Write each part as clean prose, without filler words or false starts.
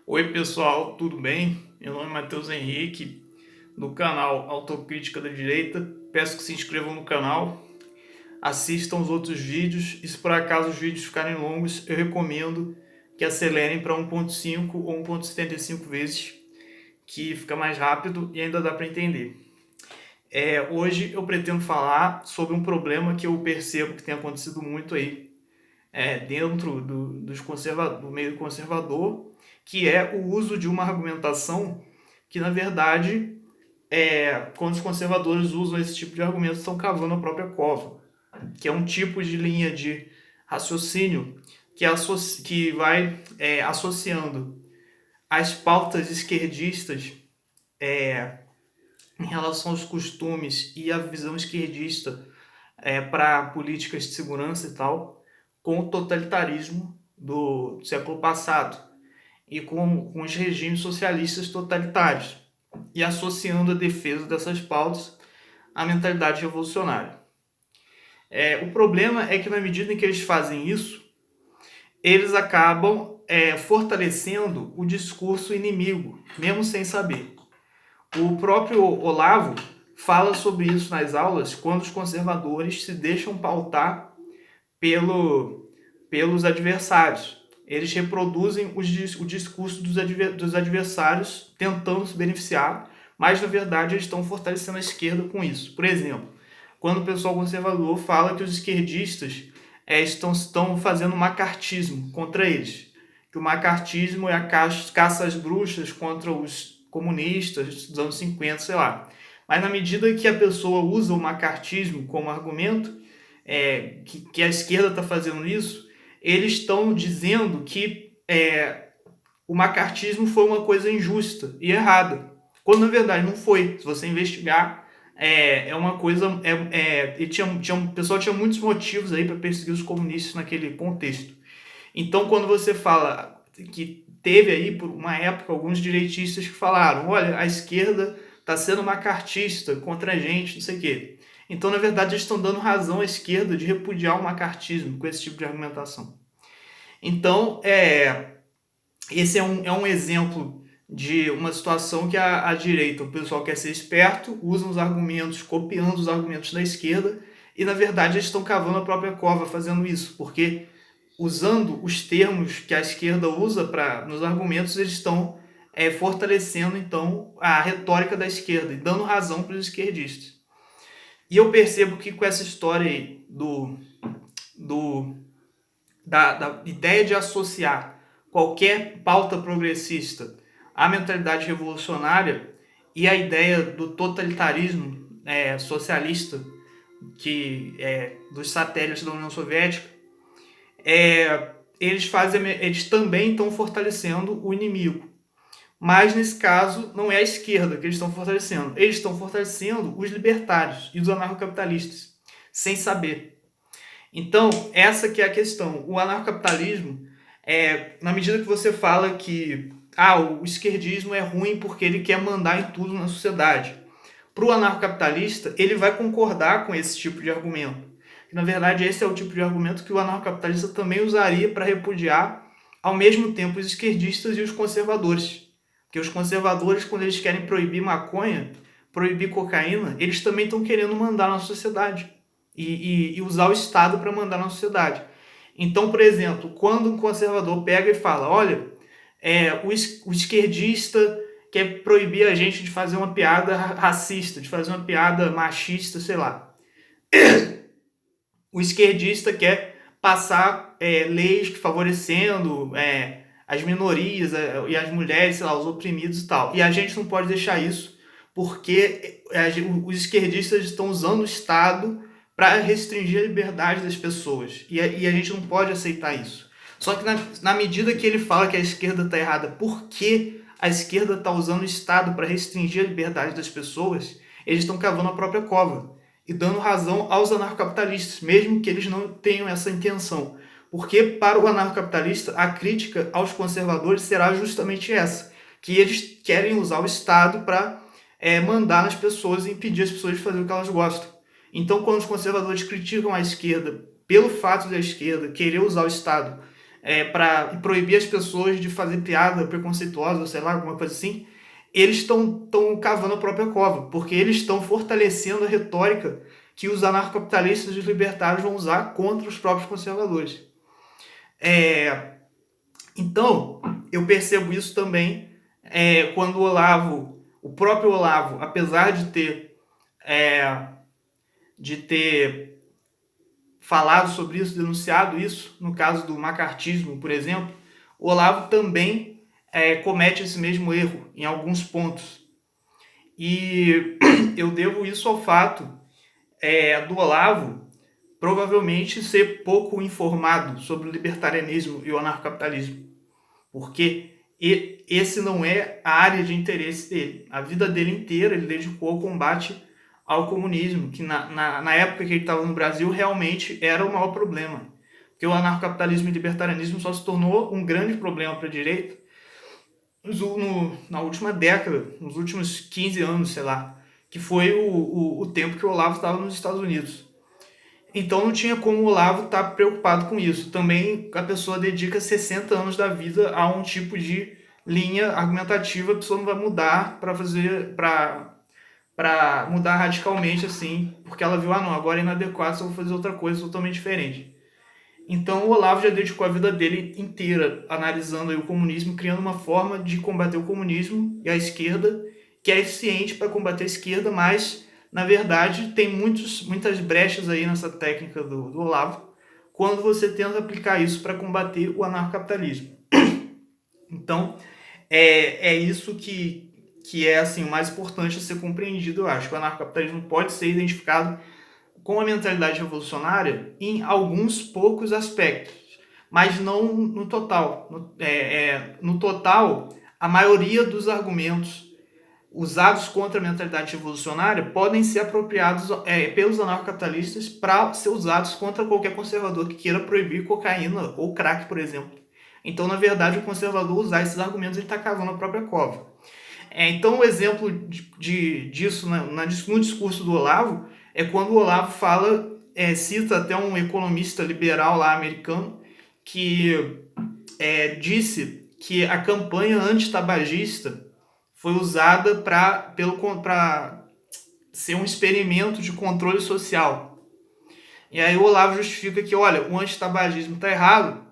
Oi pessoal, tudo bem? Meu nome é Matheus Henrique, do canal Autocrítica da Direita. Peço que se inscrevam no canal, assistam os outros vídeos e se por acaso os vídeos ficarem longos, eu recomendo que acelerem para 1.5 ou 1.75 vezes, que fica mais rápido e ainda dá para entender. Hoje eu pretendo falar sobre um problema que eu percebo que tem acontecido muito aí dentro do meio conservador, que é o uso de uma argumentação que, na verdade, quando os conservadores usam esse tipo de argumento, estão cavando a própria cova, que é um tipo de linha de raciocínio que vai associando as pautas esquerdistas em relação aos costumes e a visão esquerdista para políticas de segurança e tal, com o totalitarismo do século passado e com os regimes socialistas totalitários, e associando a defesa dessas pautas à mentalidade revolucionária. O problema é que, na medida em que eles fazem isso, eles acabam fortalecendo o discurso inimigo, mesmo sem saber. O próprio Olavo fala sobre isso nas aulas, quando os conservadores se deixam pautar pelos adversários. Eles reproduzem o discurso dos adversários tentando se beneficiar, mas na verdade eles estão fortalecendo a esquerda com isso. Por exemplo, quando o pessoal conservador fala que os esquerdistas estão fazendo macartismo contra eles, que o macartismo é a caça às bruxas contra os comunistas dos anos 50, sei lá. Mas na medida que a pessoa usa o macartismo como argumento, que a esquerda está fazendo isso, eles estão dizendo que o macartismo foi uma coisa injusta e errada, quando na verdade não foi. Se você investigar, é uma coisa. O pessoal tinha muitos motivos aí para perseguir os comunistas naquele contexto. Então, quando você fala que teve aí por uma época alguns direitistas que falaram: olha, a esquerda está sendo macartista contra a gente, não sei o quê. Então, na verdade, eles estão dando razão à esquerda de repudiar o macartismo com esse tipo de argumentação. Então, esse é um exemplo de uma situação que a direita, o pessoal quer ser esperto, usa os argumentos, copiando os argumentos da esquerda, e, na verdade, eles estão cavando a própria cova fazendo isso, porque usando os termos que a esquerda usa nos argumentos, eles estão fortalecendo, então, a retórica da esquerda e dando razão para os esquerdistas. E eu percebo que com essa história aí da ideia de associar qualquer pauta progressista à mentalidade revolucionária e a ideia do totalitarismo socialista dos satélites da União Soviética, eles também estão fortalecendo o inimigo. Mas, nesse caso, não é a esquerda que eles estão fortalecendo. Eles estão fortalecendo os libertários e os anarcocapitalistas, sem saber. Então, essa que é a questão. O anarcocapitalismo, na medida que você fala que o esquerdismo é ruim porque ele quer mandar em tudo na sociedade, para o anarcocapitalista, ele vai concordar com esse tipo de argumento. Na verdade, esse é o tipo de argumento que o anarcocapitalista também usaria para repudiar, ao mesmo tempo, os esquerdistas e os conservadores. Porque os conservadores, quando eles querem proibir maconha, proibir cocaína, eles também estão querendo mandar na sociedade e usar o Estado para mandar na sociedade. Então, por exemplo, quando um conservador pega e fala: olha, o esquerdista quer proibir a gente de fazer uma piada racista, de fazer uma piada machista, sei lá. O esquerdista quer passar leis favorecendo as minorias e as mulheres, sei lá, os oprimidos e tal. E a gente não pode deixar isso, porque os esquerdistas estão usando o Estado para restringir a liberdade das pessoas. E a gente não pode aceitar isso. Só que na medida que ele fala que a esquerda está errada, porque a esquerda está usando o Estado para restringir a liberdade das pessoas, eles estão cavando a própria cova e dando razão aos anarcocapitalistas, mesmo que eles não tenham essa intenção. Porque para o anarcocapitalista, a crítica aos conservadores será justamente essa, que eles querem usar o Estado para mandar nas pessoas e impedir as pessoas de fazer o que elas gostam. Então, quando os conservadores criticam a esquerda pelo fato da esquerda querer usar o Estado para proibir as pessoas de fazer piada preconceituosa, ou sei lá, alguma coisa assim, eles estão cavando a própria cova, porque eles estão fortalecendo a retórica que os anarcocapitalistas e os libertários vão usar contra os próprios conservadores. Então, eu percebo isso também quando o próprio Olavo, apesar de ter falado sobre isso, denunciado isso, no caso do macartismo, por exemplo, o Olavo também comete esse mesmo erro em alguns pontos. E eu devo isso ao fato do Olavo provavelmente ser pouco informado sobre o libertarianismo e o anarcocapitalismo, porque esse não é a área de interesse dele. A vida dele inteira ele dedicou ao combate ao comunismo, que na época que ele estava no Brasil realmente era o maior problema, porque o anarcocapitalismo e o libertarianismo só se tornou um grande problema para a direita na última década, nos últimos 15 anos, sei lá, que foi o tempo que o Olavo estava nos Estados Unidos. Então não tinha como o Olavo estar preocupado com isso. Também a pessoa dedica 60 anos da vida a um tipo de linha argumentativa, a pessoa não vai mudar para mudar radicalmente assim, porque ela viu, não, agora é inadequado, só vou fazer outra coisa totalmente diferente. Então o Olavo já dedicou a vida dele inteira analisando aí o comunismo, criando uma forma de combater o comunismo e a esquerda, que é eficiente para combater a esquerda, mas na verdade tem muitas brechas aí nessa técnica do Olavo, quando você tenta aplicar isso para combater o anarcocapitalismo. Então é isso que é assim, o mais importante a ser compreendido, eu acho. Que o anarcocapitalismo pode ser identificado com a mentalidade revolucionária em alguns poucos aspectos, mas não no total. No total, a maioria dos argumentos usados contra a mentalidade revolucionária podem ser apropriados pelos anarcocapitalistas para ser usados contra qualquer conservador que queira proibir cocaína ou crack, por exemplo. Então, na verdade, o conservador usar esses argumentos, ele está cavando a própria cova. Então, um exemplo disso no discurso do Olavo é quando o Olavo cita até um economista liberal lá americano que disse que a campanha antitabagista foi usada para ser um experimento de controle social. E aí o Olavo justifica que, olha, o antitabagismo está errado.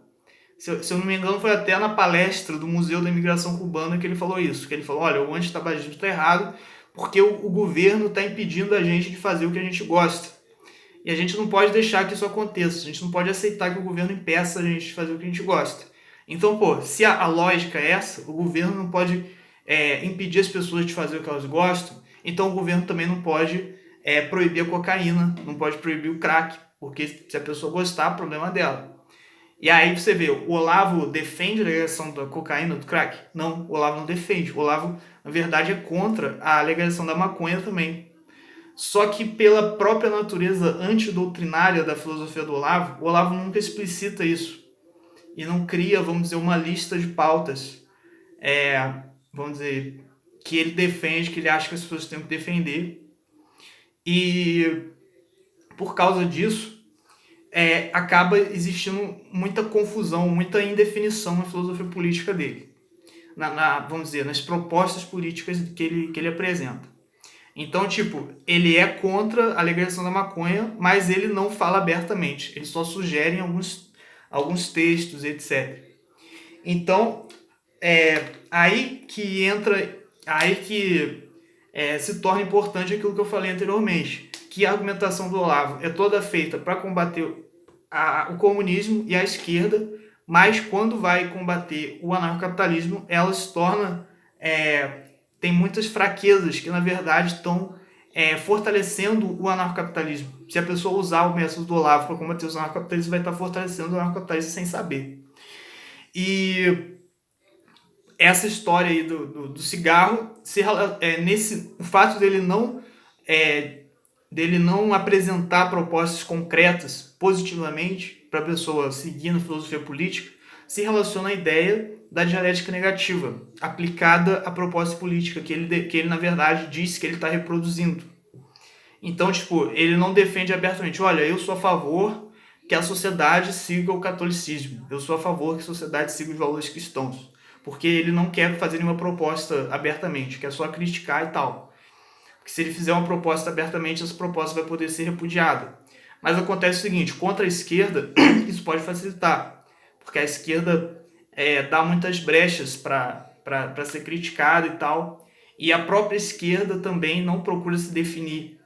Se eu não me engano, foi até na palestra do Museu da Imigração Cubana que ele falou isso. Que ele falou, olha, o antitabagismo está errado porque o governo está impedindo a gente de fazer o que a gente gosta. E a gente não pode deixar que isso aconteça. A gente não pode aceitar que o governo impeça a gente de fazer o que a gente gosta. Então, se a lógica é essa, o governo não pode impedir as pessoas de fazer o que elas gostam, então o governo também não pode proibir a cocaína, não pode proibir o crack, porque se a pessoa gostar, problema dela. E aí você vê, o Olavo defende a legalização da cocaína, do crack? Não, o Olavo não defende. O Olavo, na verdade, é contra a legalização da maconha também. Só que pela própria natureza antidoutrinária da filosofia do Olavo, o Olavo nunca explicita isso. E não cria, vamos dizer, uma lista de pautas, vamos dizer, que ele defende, que ele acha que as pessoas têm que defender. E por causa disso, acaba existindo muita confusão, muita indefinição na filosofia política dele. Vamos dizer, nas propostas políticas que ele apresenta. Então, ele é contra a legalização da maconha, mas ele não fala abertamente. Ele só sugere alguns textos, etc. Então, aí que se torna importante aquilo que eu falei anteriormente, que a argumentação do Olavo é toda feita para combater o comunismo e a esquerda, mas quando vai combater o anarcocapitalismo, ela se torna... tem muitas fraquezas que, na verdade, estão fortalecendo o anarcocapitalismo. Se a pessoa usar o método do Olavo para combater os anarcocapitalistas, vai estar fortalecendo o anarcocapitalismo sem saber. E essa história aí do cigarro, o fato dele não apresentar propostas concretas positivamente para a pessoa seguir na filosofia política, se relaciona à ideia da dialética negativa, aplicada à proposta política, que ele na verdade, diz que ele está reproduzindo. Então, ele não defende abertamente, olha, eu sou a favor que a sociedade siga o catolicismo. Eu sou a favor que a sociedade siga os valores cristãos, porque ele não quer fazer nenhuma proposta abertamente, quer só criticar e tal. Porque se ele fizer uma proposta abertamente, essa proposta vai poder ser repudiada. Mas acontece o seguinte, contra a esquerda, isso pode facilitar, porque a esquerda dá muitas brechas para ser criticada e tal, e a própria esquerda também não procura se definir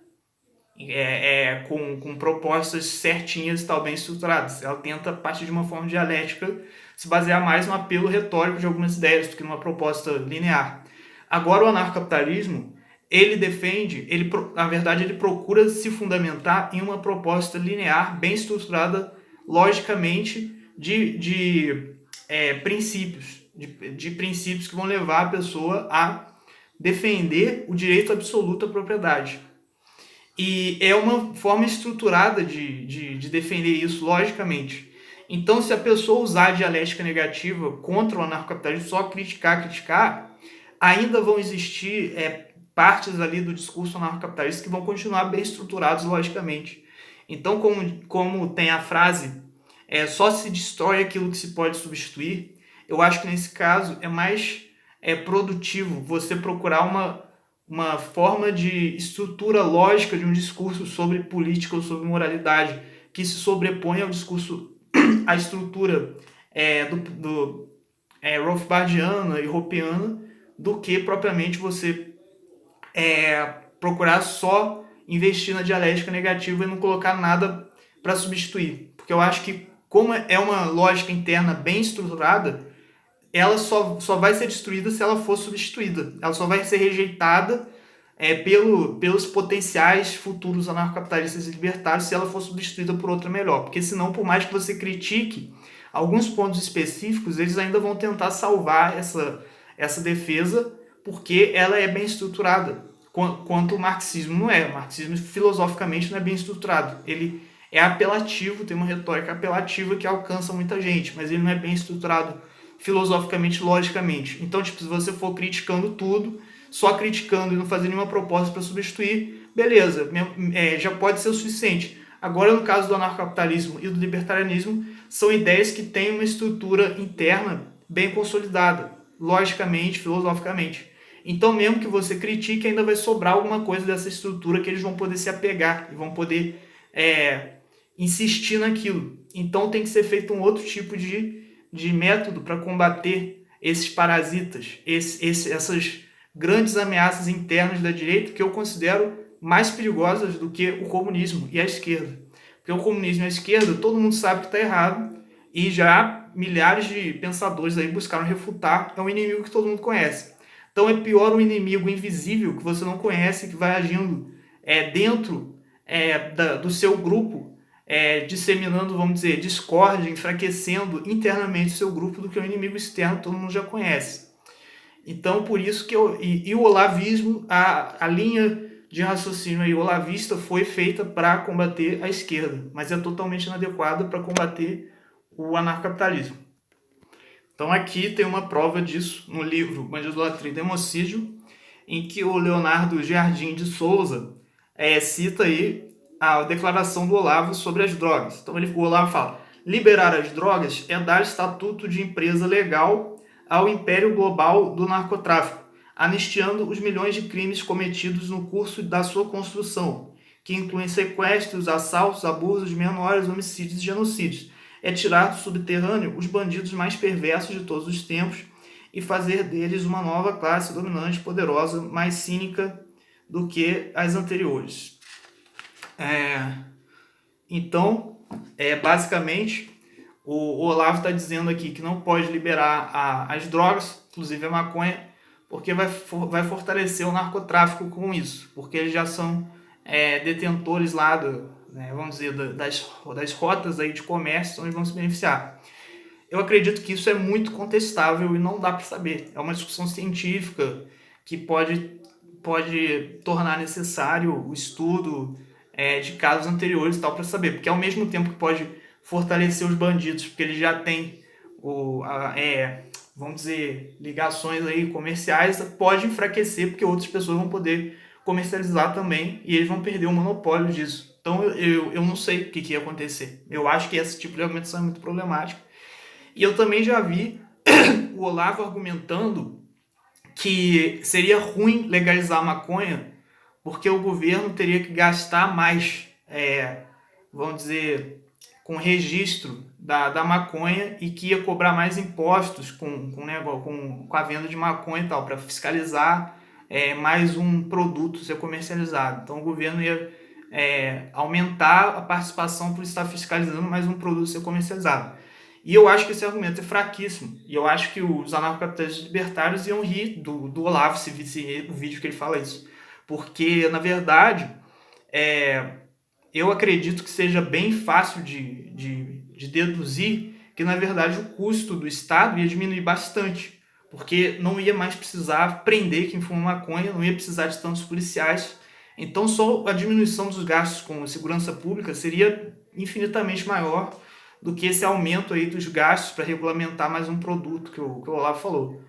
com propostas certinhas e tal, bem estruturadas. Ela tenta, a partir de uma forma dialética, se basear mais no apelo retórico de algumas ideias do que numa proposta linear. Agora, o anarcocapitalismo, ele defende, na verdade, ele procura se fundamentar em uma proposta linear, bem estruturada, logicamente, de princípios, de princípios que vão levar a pessoa a defender o direito absoluto à propriedade. E é uma forma estruturada de defender isso, logicamente. Então, se a pessoa usar a dialética negativa contra o anarcocapitalismo, só criticar, ainda vão existir partes ali do discurso anarcocapitalista que vão continuar bem estruturados logicamente. Então, como tem a frase, só se destrói aquilo que se pode substituir, eu acho que nesse caso é mais produtivo você procurar uma forma de estrutura lógica de um discurso sobre política ou sobre moralidade que se sobrepõe ao discurso, à estrutura do Rothbardiana e Hobbesiana, do que propriamente você procurar só investir na dialética negativa e não colocar nada para substituir. Porque eu acho que, como é uma lógica interna bem estruturada, ela só vai ser destruída se ela for substituída. Ela só vai ser rejeitada pelos potenciais futuros anarcocapitalistas e libertários se ela for substituída por outra melhor. Porque senão, por mais que você critique alguns pontos específicos, eles ainda vão tentar salvar essa defesa, porque ela é bem estruturada. Quanto o marxismo não é. O marxismo, filosoficamente, não é bem estruturado. Ele é apelativo, tem uma retórica apelativa que alcança muita gente, mas ele não é bem estruturado filosoficamente, logicamente. Então, se você for criticando tudo, só criticando e não fazendo nenhuma proposta para substituir, beleza, já pode ser o suficiente. Agora, no caso do anarcocapitalismo e do libertarianismo, são ideias que têm uma estrutura interna bem consolidada, logicamente, filosoficamente. Então, mesmo que você critique, ainda vai sobrar alguma coisa dessa estrutura que eles vão poder se apegar e vão poder insistir naquilo. Então, tem que ser feito um outro tipo de método para combater esses parasitas, essas grandes ameaças internas da direita que eu considero mais perigosas do que o comunismo e a esquerda. Porque o comunismo e a esquerda, todo mundo sabe que está errado e já milhares de pensadores aí buscaram refutar, é um inimigo que todo mundo conhece. Então é pior um inimigo invisível que você não conhece, que vai agindo dentro do seu grupo, disseminando, vamos dizer, discórdia, enfraquecendo internamente o seu grupo, do que um inimigo externo que todo mundo já conhece. Então, por isso que o olavismo, a linha de raciocínio aí olavista foi feita para combater a esquerda, mas é totalmente inadequada para combater o anarcocapitalismo. Então aqui tem uma prova disso no livro Bandidolatria e Democídio, em que o Leonardo Jardim de Souza cita aí a declaração do Olavo sobre as drogas. Então o Olavo fala: liberar as drogas é dar estatuto de empresa legal ao império global do narcotráfico, anistiando os milhões de crimes cometidos no curso da sua construção, que incluem sequestros, assaltos, abusos de menores, homicídios e genocídios. É tirar do subterrâneo os bandidos mais perversos de todos os tempos e fazer deles uma nova classe dominante, poderosa, mais cínica do que as anteriores. Então, basicamente, o Olavo está dizendo aqui que não pode liberar as drogas, inclusive a maconha, porque vai fortalecer o narcotráfico com isso, porque eles já são detentores lá vamos dizer, das rotas aí de comércio, então eles vão se beneficiar. Eu acredito que isso é muito contestável e não dá para saber. É uma discussão científica que pode tornar necessário o estudo de casos anteriores e tal para saber, porque ao mesmo tempo que pode fortalecer os bandidos, porque eles já têm vamos dizer, ligações aí comerciais, pode enfraquecer porque outras pessoas vão poder comercializar também e eles vão perder o monopólio disso. Então eu não sei o que ia acontecer. Eu acho que esse tipo de argumentação é muito problemático. E eu também já vi o Olavo argumentando que seria ruim legalizar a maconha porque o governo teria que gastar mais, vamos dizer, com registro da maconha e que ia cobrar mais impostos com a venda de maconha e tal, para fiscalizar mais um produto ser comercializado. Então o governo ia aumentar a participação por estar fiscalizando mais um produto ser comercializado. E eu acho que esse argumento é fraquíssimo. E eu acho que os anarcocapitalistas libertários iam rir do Olavo se visse o vídeo que ele fala isso. Porque, na verdade, eu acredito que seja bem fácil de deduzir que, na verdade, o custo do Estado ia diminuir bastante. Porque não ia mais precisar prender quem fuma maconha, não ia precisar de tantos policiais. Então, só a diminuição dos gastos com segurança pública seria infinitamente maior do que esse aumento aí dos gastos para regulamentar mais um produto que o Olavo falou.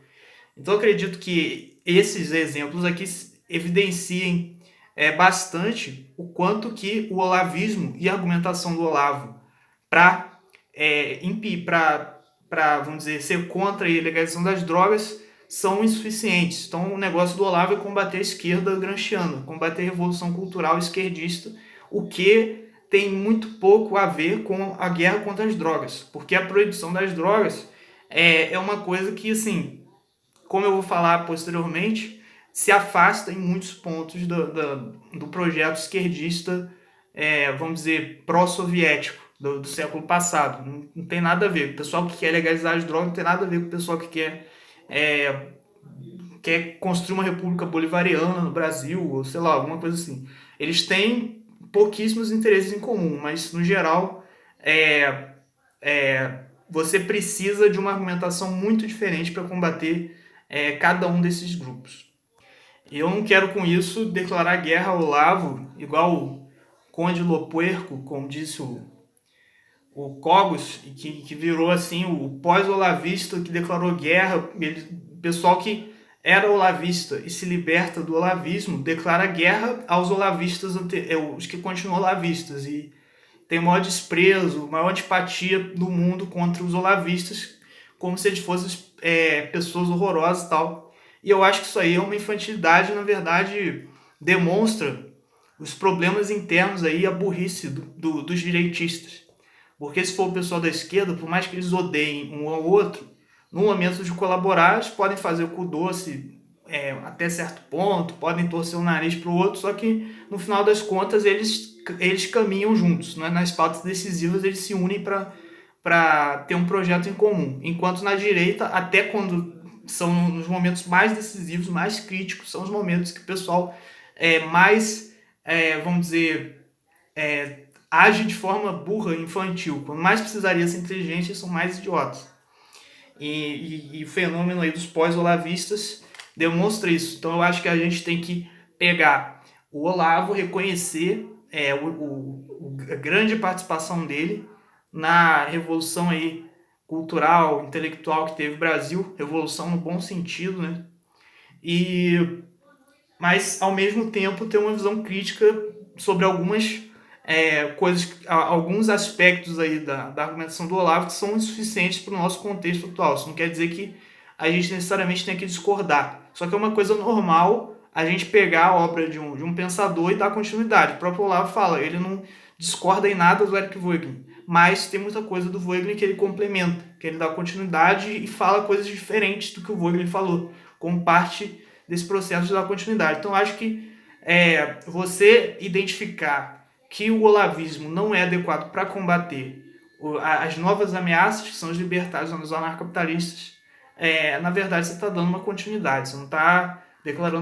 Então, eu acredito que esses exemplos aqui evidenciem bastante o quanto que o olavismo e a argumentação do Olavo para vamos dizer, ser contra a legalização das drogas são insuficientes. Então, o negócio do Olavo é combater a esquerda gramsciana, combater a revolução cultural esquerdista, o que tem muito pouco a ver com a guerra contra as drogas, porque a proibição das drogas é uma coisa que, assim, como eu vou falar posteriormente, se afasta em muitos pontos do projeto esquerdista, vamos dizer, pró-soviético do século passado. Não tem nada a ver. O pessoal que quer legalizar as drogas não tem nada a ver com o pessoal que quer construir uma república bolivariana no Brasil, ou sei lá, alguma coisa assim. Eles têm pouquíssimos interesses em comum, mas, no geral, você precisa de uma argumentação muito diferente para combater cada um desses grupos. E eu não quero, com isso, declarar guerra ao Olavo, igual o Conde Lopuerco, como disse o Cogos, que virou assim o pós-olavista que declarou guerra. O pessoal que era olavista e se liberta do olavismo declara guerra aos olavistas, os que continuam olavistas, e tem o maior desprezo, maior antipatia do mundo contra os olavistas, como se eles fossem pessoas horrorosas e tal. E eu acho que isso aí é uma infantilidade, na verdade, demonstra os problemas internos aí, a burrice dos direitistas. Porque se for o pessoal da esquerda, por mais que eles odeiem um ao outro, no momento de colaborar, eles podem fazer o cu doce até certo ponto, podem torcer o nariz para o outro, só que no final das contas eles caminham juntos, né? Nas pautas decisivas eles se unem para ter um projeto em comum. Enquanto na direita, até quando são nos momentos mais decisivos, mais críticos, são os momentos que o pessoal vamos dizer, age de forma burra e infantil. Quando mais precisaria ser inteligente, eles são mais idiotas. E o fenômeno aí dos pós-olavistas demonstra isso. Então eu acho que a gente tem que pegar o Olavo, reconhecer a grande participação dele na revolução aí cultural, intelectual que teve o Brasil, revolução no bom sentido, né? Mas ao mesmo tempo ter uma visão crítica sobre algumas coisas, alguns aspectos aí da argumentação do Olavo que são insuficientes para o nosso contexto atual. Isso não quer dizer que a gente necessariamente tem que discordar. Só que é uma coisa normal a gente pegar a obra de um pensador e dar continuidade. O próprio Olavo fala, ele não discorda em nada do Eric Voegelin, mas tem muita coisa do Voegelin que ele complementa, que ele dá continuidade e fala coisas diferentes do que o Voegelin falou, como parte desse processo de dar continuidade. Então, acho que você identificar que o olavismo não é adequado para combater as novas ameaças, que são os libertários, os anarcapitalistas, na verdade você está dando uma continuidade, você não está declarando